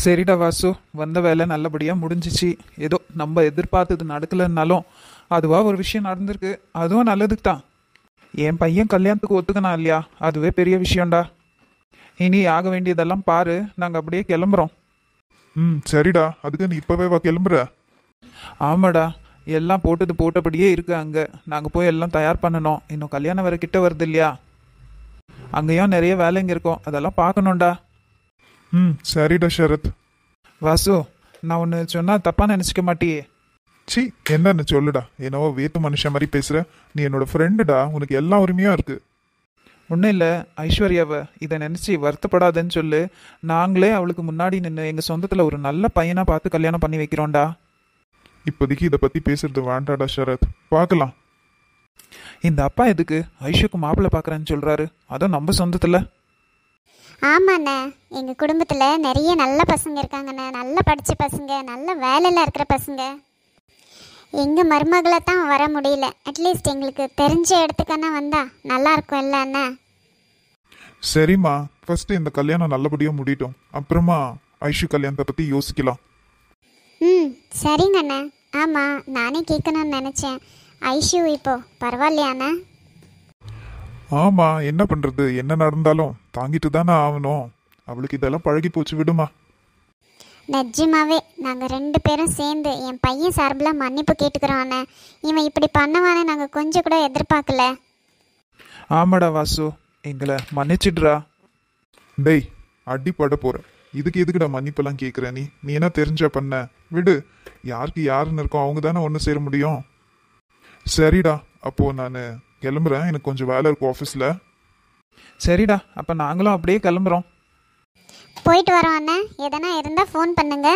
சரிடா வாசு, வந்த வேலை நல்லபடியாக முடிஞ்சிச்சு. ஏதோ நம்ம எதிர்பார்த்தது நடக்கலைன்னாலும் அதுவாக ஒரு விஷயம் நடந்திருக்கு. அதுவும் நல்லதுக்கு தான். என் பையன் கல்யாணத்துக்கு ஒத்துக்கனா இல்லையா, அதுவே பெரிய விஷயம்டா. இனி ஆக வேண்டியதெல்லாம் பாரு, நாங்கள் அப்படியே கிளம்புறோம். சரிடா. அதுக்கு நீ இப்பவே வா கிளம்புற? ஆமாடா, எல்லாம் போட்டது போட்டபடியே இருக்கு அங்கே. நாங்கள் போய் எல்லாம் தயார் பண்ணணும். இன்னும் கல்யாணம் வேற கிட்ட வருது இல்லையா, அங்கேயும் நிறைய வேலைங்க இருக்கும், அதெல்லாம் பார்க்கணும்டா. சரிடா ஷரத். வாசு, நான் ஒன்று சொன்னால் தப்பாக நினச்சிக்க மாட்டியே? சி, என்னன்னு சொல்லுடா. என்னவோ வேத்து மனுஷன் மாதிரி பேசுற. நீ என்னோட ஃப்ரெண்டுடா, உனக்கு எல்லா உரிமையும் இருக்கு. ஒன்றும் இல்லை ஐஸ்வர்யாவை இதை நினச்சி வருத்தப்படாதேன்னு சொல்லு. நாங்களே அவளுக்கு முன்னாடி நின்று எங்கள் சொந்தத்தில் ஒரு நல்ல பையனாக பார்த்து கல்யாணம் பண்ணி வைக்கிறோம்டா. இப்போதைக்கு இதை பற்றி பேசுறது வேண்டாடா ஷரத், பார்க்கலாம். இந்த அப்பா எதுக்கு ஐஷுக்கு மாப்பிள்ளை பார்க்குறேன்னு சொல்கிறாரு, அதுவும் நம்ம சொந்தத்தில்? ஆமாண்ணே, எங்கள் குடும்பத்தில் நிறைய நல்ல பசங்க இருக்காங்கண்ணே. நல்லா படித்த பசங்க, நல்ல வேலையில் இருக்கிற பசங்க. எங்கள் மருமகளை தான் வர முடியல. அட்லீஸ்ட் எங்களுக்கு தெரிஞ்ச இடத்துக்கான வந்தா நல்லா இருக்கும் இல்லை அண்ணா? சரிம்மா, ஃபர்ஸ்ட் இந்த கல்யாணம் நல்லபடியாக முடியட்டும், அப்புறமா ஐஷு கல்யாணத்தை பற்றி யோசிக்கலாம். சரிங்க அண்ணா. ஆமாம், நானே கேட்கணும்னு நினச்சேன். ஐஷு இப்போ பரவாயில்லையாண்ணா? ஆமாம், என்ன பண்ணுறது, என்ன நடந்தாலும் தாங்கிட்டு தானே ஆகணும். அவளுக்கு இதெல்லாம் பழகி போச்சு, விடுமா. நிஜமாவே நாங்கள் 2 பேரும் சேர்ந்து என் பையன் சார்பில் மன்னிப்பு கேட்டுக்கிறோம் அண்ணா. இவன் இப்படி பண்ணுவானே நாங்கள் கொஞ்சம் கூட எதிர்பார்க்கல. ஆமாடா வாசு, எங்களை மன்னிச்சிடுறா. டேய், அடிப்பட போற. இதுக்கு எதுக்குடா மன்னிப்பெல்லாம் கேட்குற? நீ நீ என்ன தெரிஞ்ச பண்ண? விடு. யாருக்கு யாருன்னு இருக்கோ அவங்க தானே ஒன்று சேர முடியும். சரிடா, அப்போது நான் கிளம்புறேன். எனக்கு கொஞ்சம் வேலை இருக்கும் ஆஃபீஸில். சரிடா, அப்போ நாங்களும் அப்படியே கிளம்புறோம். போயிட்டு வரோம் அண்ணா. எதனா இருந்தால் ஃபோன் பண்ணுங்க.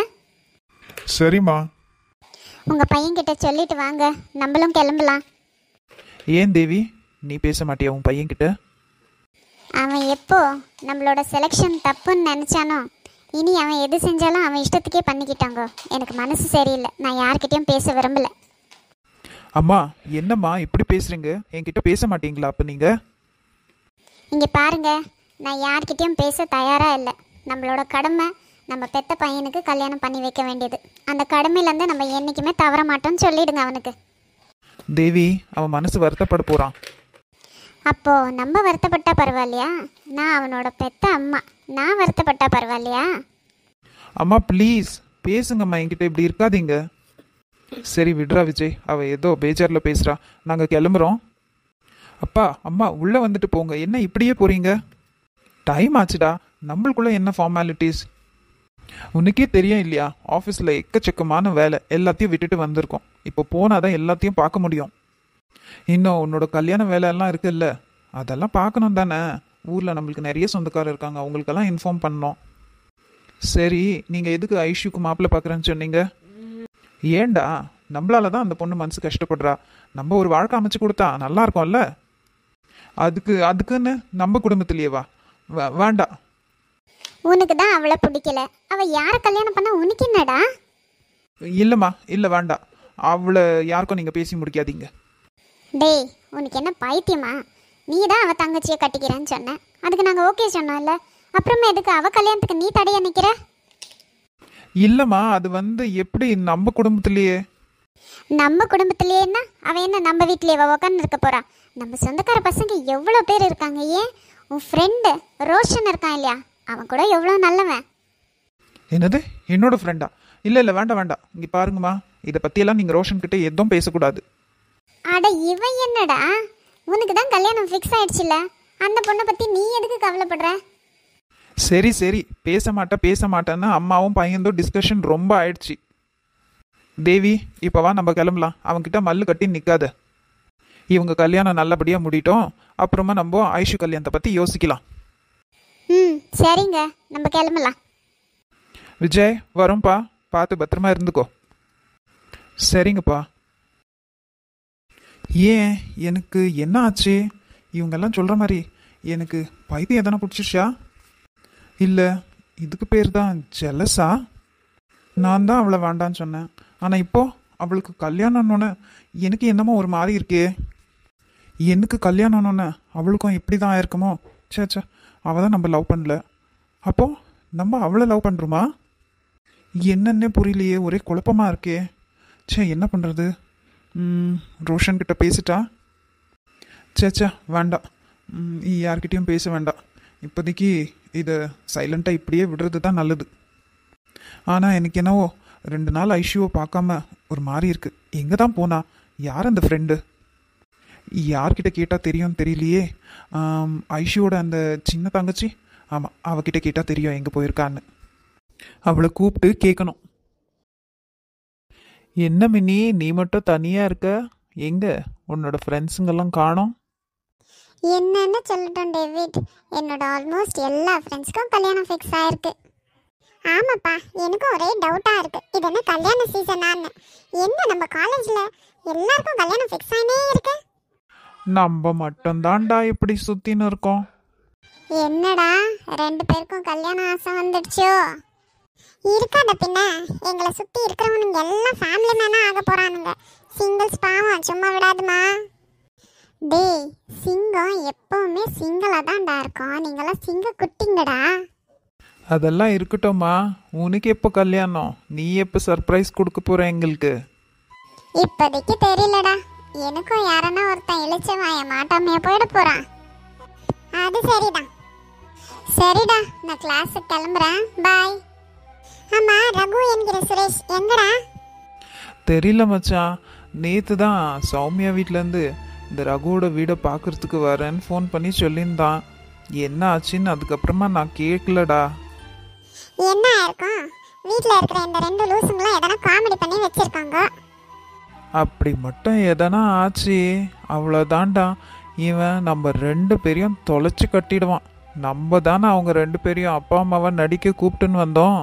சரிம்மா. உங்கள் பையன்கிட்ட சொல்லிட்டு வாங்க, நம்மளும் கிளம்பலாம். ஏன் தேவி, நீ பேச மாட்டியா உன் பையன்கிட்ட? அவன் எப்போ நம்மளோட செலெக்ஷன் தப்புன்னு நினச்சானோ, இனி அவன் எது செஞ்சாலும் அவன் இஷ்டத்துக்கே பண்ணிக்கிட்டாங்க. எனக்கு மனசு சரியில்லை, நான் யார்கிட்டயும் பேச விரும்பலை. அம்மா, என்னம்மா இப்படி பேசுறீங்க? என்கிட்ட பேச மாட்டீங்களா அப்போ நீங்கள்? இங்கே பாருங்க, நான் யார்கிட்டயும் பேச தயாராக இல்லை. நம்மளோட கடமை நம்ம பெத்த பையனுக்கு கல்யாணம் பண்ணி வைக்க வேண்டியது. அந்த கடமையிலேருந்து நம்ம என்றைக்குமே தவற மாட்டோம்னு சொல்லிடுங்க அவனுக்கு. தேவி, அவன் மனசு வருத்தப்பட போகிறான். அப்போது நம்ம வருத்தப்பட்டா பரவாயில்லையா? நான் அவனோட பெத்த அம்மா, நான் வருத்தப்பட்டா பரவாயில்லையா? அம்மா ப்ளீஸ் பேசுங்கம்மா, என்கிட்ட இப்படி இருக்காதீங்க. சரி விட்றா விஜய், அவள் ஏதோ பேஜாரில் பேசுகிறா. நாங்கள் கிளம்புறோம். அப்பா அம்மா உள்ளே வந்துட்டு போங்க, என்ன இப்படியே போகிறீங்க? டைம் ஆச்சுடா, நம்மளுக்குள்ளே என்ன ஃபார்மாலிட்டிஸ்? உனக்கே தெரியும் இல்லையா, ஆஃபீஸில் எக்கச்சக்கமான வேலை, எல்லாத்தையும் விட்டுட்டு வந்திருக்கோம். இப்போ போனால் தான் எல்லாத்தையும் பார்க்க முடியும். இன்னும் உன்னோட கல்யாண வேலையெல்லாம் இருக்குல்ல, அதெல்லாம் பார்க்கணும் தானே. ஊரில் நம்மளுக்கு நிறைய சொந்தக்காரர் இருக்காங்க, அவங்களுக்கெல்லாம் இன்ஃபார்ம் பண்ணோம். சரி, நீங்கள் எதுக்கு ஐஷுக்கு மாப்பிள்ளை பார்க்குறேன்னு சொன்னீங்க? ஏண்டா, நம்மளால தான் அந்த பொண்ணு மனசு கஷ்டப்படுறா. நம்ம ஒரு வாழ்க்கை அமைச்சு கொடுத்தா நல்லா இருக்கும்ல. அதுக்குன்னு நம்ம குடும்பத்திலேயே வேண்டாம். உனக்கு தான் அவளை பிடிக்கல, அவள் யாரை கல்யாணம் பண்ண உனக்கு என்னடா? இல்லைம்மா, இல்லை வேண்டாம். அவளை யாருக்கும் நீங்கள் பேசி முடிக்காதீங்க. டேய், உனக்கு என்ன பைத்தியமா? நீ தான் அவள் தங்கச்சியை கட்டிக்கிறேன்னு சொன்ன, அதுக்கு நாங்கள் ஓகே சொன்னோம்ல. அப்புறமா எதுக்கு அவள் கல்யாணத்துக்கு நீ தடைய நிற்கிற? இல்லைம்மா, அது எப்படி நம்ம குடும்பத்திலேயே? நம்ம குடும்பத்திலேயேன்னா அவன் என்ன நம்ம வீட்லேயே உக்காந்து இருக்க போறா? நம்ம சொந்தக்கார பசங்க எவ்வளோ பேர் இருக்காங்க. ஏன் உன் ஃப்ரெண்டு ரோஷன் இருக்கான் இல்லையா, அவன் கூட எவ்வளோ நல்லவன். என்னது, என்னோட ஃப்ரெண்டா? இல்லை வேண்டாம் வேண்டாம். இங்கே பாருங்கம்மா, இதை பற்றியெல்லாம் நீங்கள் ரோஷன் கிட்டே எதுவும் பேசக்கூடாது. அட இவன் என்னடா, உனக்கு தான் கல்யாணம் ஃபிக்ஸ் ஆயிடுச்சுல, அந்த பொண்ணை பற்றி நீ எதுக்கு கவலைப்படுற? சரி பேச மாட்டேன்னா அம்மாவும் பையன்தோ டிஸ்கஷன் ரொம்ப ஆயிடுச்சு. தேவி, இப்போ வா நம்ம கிளம்பலாம். அவன்கிட்ட மல்லு கட்டி நிற்காத. இவங்க கல்யாணம் நல்லபடியாக முடிட்டோம், அப்புறமா நம்ம ஐஷு கல்யாணத்தை பற்றி யோசிக்கலாம். சரிங்க, நம்ம கிளம்பலாம். விஜய், வரோம்ப்பா, பார்த்து பத்திரமா இருந்துக்கோ. சரிங்கப்பா. ஏன், எனக்கு என்ன ஆச்சு? இவங்கெல்லாம் சொல்கிற மாதிரி எனக்கு பைத்தியம் எதனா பிடிச்சிருச்சா? இல்லை, இதுக்கு பேர் தான் ஜெலஸா? நான் தான் அவளை வேண்டான்னு சொன்னேன், ஆனால் இப்போது அவளுக்கு கல்யாணம்னு எனக்கு என்னமோ ஒரு மாதிரி இருக்கே. எனக்கு கல்யாணம்னு அவளுக்கும் இப்படி தான் ஆயிருக்குமோ? சே, அவள் தான் நம்ம லவ் பண்ணல. அப்போது நம்ம அவளை லவ் பண்ணுறோமா? என்னன்னே புரியலையே, ஒரே குழப்பமா இருக்கே. ச்சே, என்ன பண்ணுறது? ரோஷன் கிட்ட பேசிட்டா? சே வேண்டாம். யார்கிட்டயும் பேச வேண்டாம். இப்போதைக்கு இதை சைலண்ட்டாக இப்படியே விடுறது தான் நல்லது. ஆனால் எனக்கு என்னவோ 2 நாள் ஐஷுவை பார்க்காம ஒரு மாதிரி இருக்குது. எங்கே தான் போனா? யார் அந்த ஃப்ரெண்டு? யார்கிட்ட கேட்டால் தெரியும் தெரியலையே. ஐஷுவோட அந்த சின்ன தங்கச்சி, ஆமாம், அவகிட்ட கேட்டால் தெரியும் எங்கே போயிருக்கான்னு. அவளை கூப்பிட்டு கேட்கணும். என்ன மினி, நீ மட்டும் தனியாக இருக்க? எங்கே உன்னோட ஃப்ரெண்ட்ஸுங்கெல்லாம் காணோம்? என்னன்னு சொல்லட்டும் டேவிட், என்னோட ஆல்மோஸ்ட் எல்லா ஃப்ரெண்ட்ஸ்க்கும் கல்யாணம் ஃபிக்ஸ் ஆயிருக்கு. ஆமாப்பா, எனக்கும் ஒரே டவுட்டா இருக்கு, இது என்ன கல்யாண சீசனான்னு. என்ன நம்ம காலேஜ்ல எல்லாருக்கும் கல்யாணம் ஃபிக்ஸ் ஆயினே இருக்கு, நம்ம மட்டும்தான்டா இப்படி சுத்தின்னு இருக்கோம். என்னடா 2 பேருக்கும் கல்யாணம் ஆசை வந்துடுச்சோ? இருக்காத பின்ன, எங்களை சுத்தி இருக்கிறவனுங்க எல்லாம் ஃபேமிலி மேனா ஆக போறானுங்க. சிங்கிள்ஸ் பாவம் சும்மா விடாதுமா. டேய், சிங்கம் எப்பவுமே சிங்கிளா தான்டா இருக்கும், நீங்களாம் சிங்க குட்டிங்கடா. அதெல்லாம் இருக்கட்டும்மா, உனக்கு எப்போ கல்யாணம்? நீ எப்போ சர்ப்ரைஸ் கொடுக்க போற எங்களுக்கு? இப்போதைக்கு தெரியலடா, எனக்கும் யாரன்னா ஒருத்தன் இழிச்சவாய மாட்டாமையா போயிட போறான். அது சரிதான். சரிடா, நான் கிளாஸுக்கு கிளம்புறேன், பாய். ஆமா, ரகு என்கிற சுரேஷ் எங்கடா? தெரியல மச்சான், நேற்று தான் சௌமியா வீட்டிலேருந்து இந்த ரகுவோட வீடை பார்க்கறதுக்கு வரேன்னு ஃபோன் பண்ணி சொல்லியிருந்தான். என்ன ஆச்சுன்னு அதுக்கப்புறமா நான் கேட்கலடா. என்ன ஆயிருக்கும்? வீட்டில் இருக்கிற இந்த 2 லூசுங்களும் எதனா காமெடி பண்ணி வச்சிருக்காங்க. அப்படி மட்டும் எதனா ஆச்சு அவ்வளோதான்டா. இவன் நம்ம 2 பேரையும் தொலைச்சி கட்டிடுவான். நம்ம தானே அவங்க 2 பேரையும் அப்பா அம்மாவை நடிக்க கூப்பிட்டுன்னு வந்தோம்.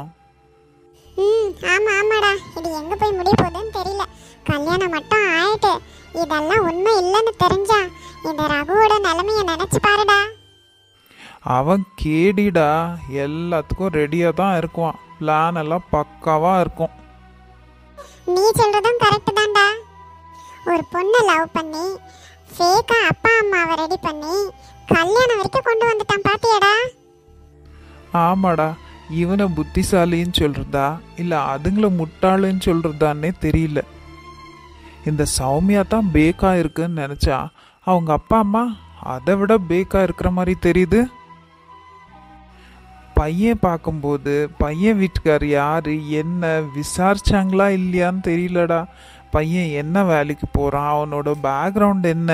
ஆமா ஆமாடா, இது எங்க போய் முடிய போகுதுன்னு தெரியல. கல்யாணம் மட்டும் ஆயிட்டு இதெல்லாம் உண்மை இல்லைன்னு தெரிஞ்சா இந்த ரகுவோட நிலைமைய நினைச்சு பாருடா. அவன் கேடிடா, எல்லாத்துக்கும் ரெடியாக தான் இருக்குவான். பிளான் எல்லாம் பக்காவாக இருக்கும். நீ சொல்றதும் கரெக்ட் தான்டா. ஒரு பொண்ணை லவ் பண்ணி ஃபேக்கா அப்பா அம்மாவை ரெடி பண்ணி கல்யாணம் வரைக்கும் கொண்டு வந்துட்டான் பாத்தியாடா. ஆமாடா, இவனை புத்திசாலின்னு சொல்கிறதா இல்லை அதுங்களை முட்டாளுன்னு சொல்கிறதான்னே தெரியல. இந்த சௌமியா தான் பேக்காக இருக்குன்னு நினச்சா அவங்க அப்பா அம்மா அதை விட பேக்காக இருக்கிற மாதிரி தெரியுது. பையன் பார்க்கும்போது பையன் வீட்டுக்கார் யார் என்ன விசாரிச்சாங்களா இல்லையான்னு தெரியலடா. பையன் என்ன வேலைக்கு போகிறான், அவனோட பேக்ரவுண்ட் என்ன?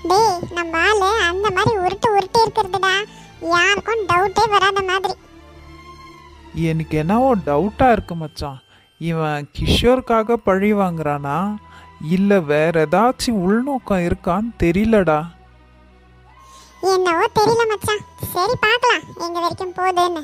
டேய், நம்ம ஆளு அந்த மாதிரி உருட்டு இருக்கிறதுடா, யாருக்கும் டவுட்டே வராத மாதிரி. எனக்கு என்னவோ டவுட்டாக இருக்கு மச்சான். இவன் கிஷோருக்காக பழி வாங்குறானா இல்லை வேற ஏதாச்சும் உள்நோக்கம் இருக்கான்னு தெரியலடா. என்னவோ தெரியல மச்சான். சரி பார்க்கலாம் எங்க வரைக்கும் போகுதுன்னு.